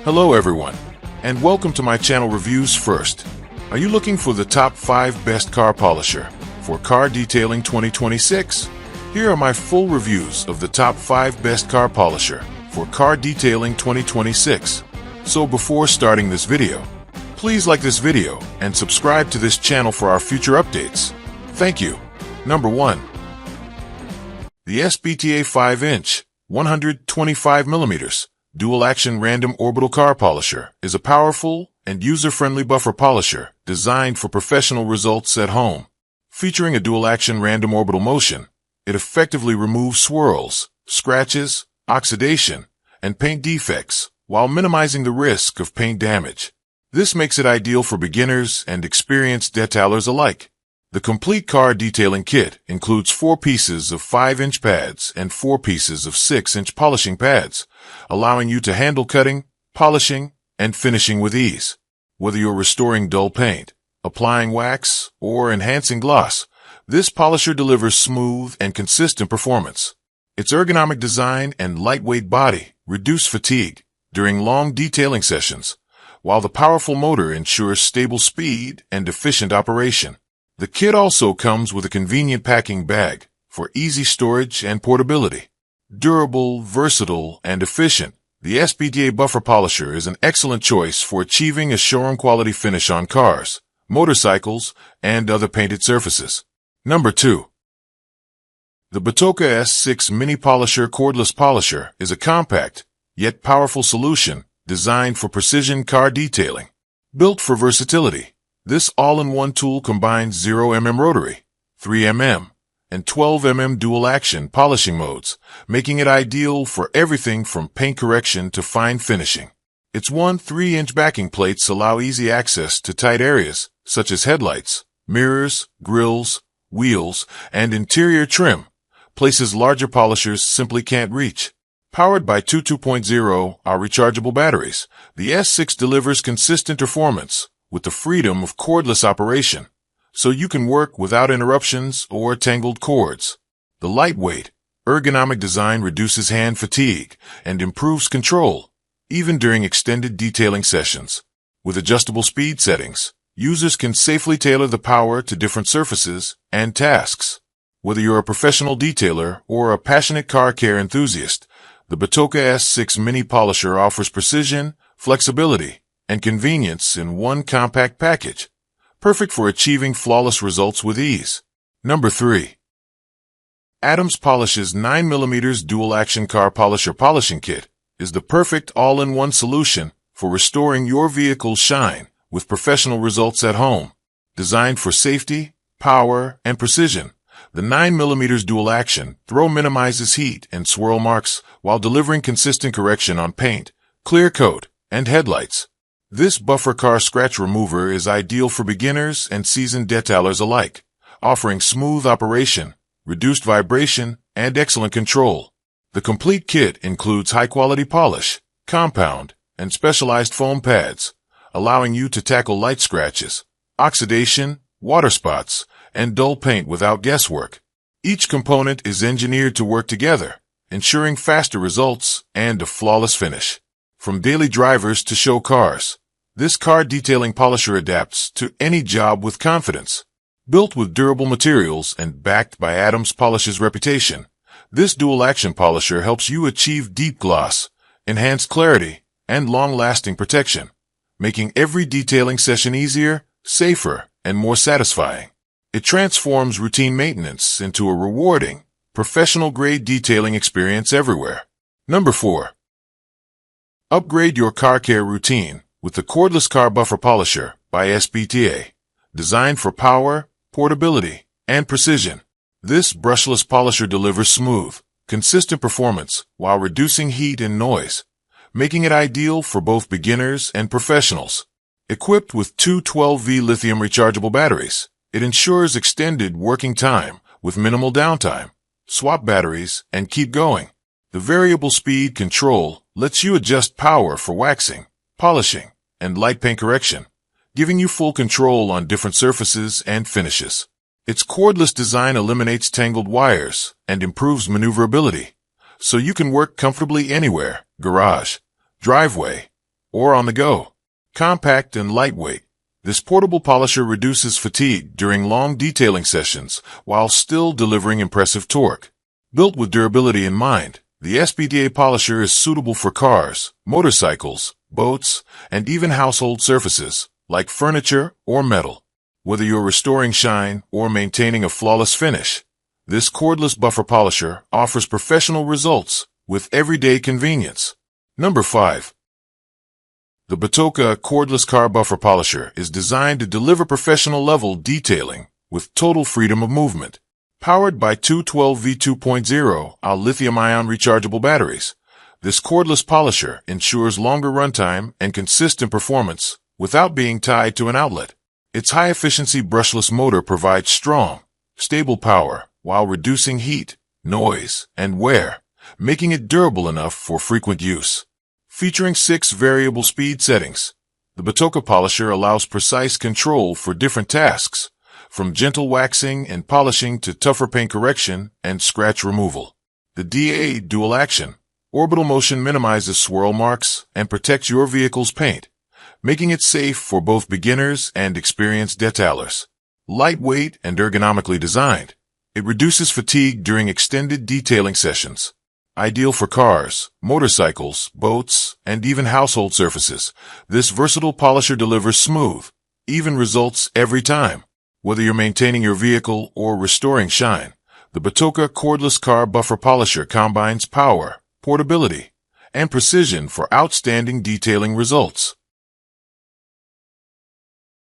Hello everyone, and welcome to my channel Reviews First. Are you looking for the top 5 best car polisher for car detailing 2026? Here are my full reviews of the top 5 best car polisher for car detailing 2026. So before starting this video, please like this video and subscribe to this channel for our future updates. Thank you. Number 1. The SPTA 5-inch, 125mm, dual-action random orbital car polisher is a powerful and user-friendly buffer polisher designed for professional results at home. Featuring a dual-action random orbital motion, it effectively removes swirls, scratches, oxidation, and paint defects while minimizing the risk of paint damage. This makes it ideal for beginners and experienced detailers alike. The complete car detailing kit includes 4 pieces of 5-inch pads and 4 pieces of 6-inch polishing pads, allowing you to handle cutting, polishing, and finishing with ease. Whether you're restoring dull paint, applying wax, or enhancing gloss, this polisher delivers smooth and consistent performance. Its ergonomic design and lightweight body reduce fatigue during long detailing sessions, while the powerful motor ensures stable speed and efficient operation. The kit also comes with a convenient packing bag for easy storage and portability. Durable, versatile, and efficient, the SPTA buffer polisher is an excellent choice for achieving a showroom quality finish on cars, motorcycles, and other painted surfaces. Number 2. The Batoka S6 Mini Polisher Cordless Polisher is a compact, yet powerful solution designed for precision car detailing. Built for versatility, this all-in-one tool combines 0mm rotary, 3mm, and 12mm dual-action polishing modes, making it ideal for everything from paint correction to fine finishing. Its 3-inch backing plates allow easy access to tight areas, such as headlights, mirrors, grills, wheels, and interior trim, places larger polishers simply can't reach. Powered by 2.0 rechargeable batteries, the S6 delivers consistent performance with the freedom of cordless operation, so you can work without interruptions or tangled cords. The lightweight, ergonomic design reduces hand fatigue and improves control, even during extended detailing sessions. With adjustable speed settings, users can safely tailor the power to different surfaces and tasks. Whether you're a professional detailer or a passionate car care enthusiast, the Batoka S6 Mini Polisher offers precision, flexibility, and convenience in one compact package, perfect for achieving flawless results with ease. Number 3. Adams Polish's 9mm dual-action car polisher polishing kit is the perfect all-in-one solution for restoring your vehicle's shine with professional results at home. Designed for safety, power, and precision, the 9mm dual-action throw minimizes heat and swirl marks while delivering consistent correction on paint, clear coat, and headlights. This buffer car scratch remover is ideal for beginners and seasoned detailers alike, offering smooth operation, reduced vibration, and excellent control. The complete kit includes high-quality polish, compound, and specialized foam pads, allowing you to tackle light scratches, oxidation, water spots, and dull paint without guesswork. Each component is engineered to work together, ensuring faster results and a flawless finish. From daily drivers to show cars, this car detailing polisher adapts to any job with confidence. Built with durable materials and backed by Adams Polish's reputation, this dual-action polisher helps you achieve deep gloss, enhanced clarity, and long-lasting protection, making every detailing session easier, safer, and more satisfying. It transforms routine maintenance into a rewarding, professional-grade detailing experience everywhere. Number 4. Upgrade your car care routine with the Cordless Car Buffer Polisher by SPTA. Designed for power, portability, and precision, this brushless polisher delivers smooth, consistent performance while reducing heat and noise, making it ideal for both beginners and professionals. Equipped with 2 12V lithium rechargeable batteries, it ensures extended working time with minimal downtime. Swap batteries and keep going. The variable speed control lets you adjust power for waxing, polishing, and light paint correction, giving you full control on different surfaces and finishes. Its cordless design eliminates tangled wires and improves maneuverability, so you can work comfortably anywhere: garage, driveway, or on the go. Compact and lightweight, this portable polisher reduces fatigue during long detailing sessions while still delivering impressive torque. Built with durability in mind, the SPTA polisher is suitable for cars, motorcycles, boats, and even household surfaces, like furniture or metal. Whether you're restoring shine or maintaining a flawless finish, this cordless buffer polisher offers professional results with everyday convenience. Number 5. The Batoka Cordless Car Buffer Polisher is designed to deliver professional-level detailing with total freedom of movement. Powered by two 12V2.0 lithium-ion rechargeable batteries, this cordless polisher ensures longer runtime and consistent performance without being tied to an outlet. Its high-efficiency brushless motor provides strong, stable power while reducing heat, noise, and wear, making it durable enough for frequent use. Featuring 6 variable speed settings, the Batoka polisher allows precise control for different tasks, from gentle waxing and polishing to tougher paint correction and scratch removal. The DA dual action, orbital motion minimizes swirl marks and protects your vehicle's paint, making it safe for both beginners and experienced detailers. Lightweight and ergonomically designed, it reduces fatigue during extended detailing sessions. Ideal for cars, motorcycles, boats, and even household surfaces, this versatile polisher delivers smooth, even results every time. Whether you're maintaining your vehicle or restoring shine, the Batoka Cordless Car Buffer Polisher combines power, portability, and precision for outstanding detailing results.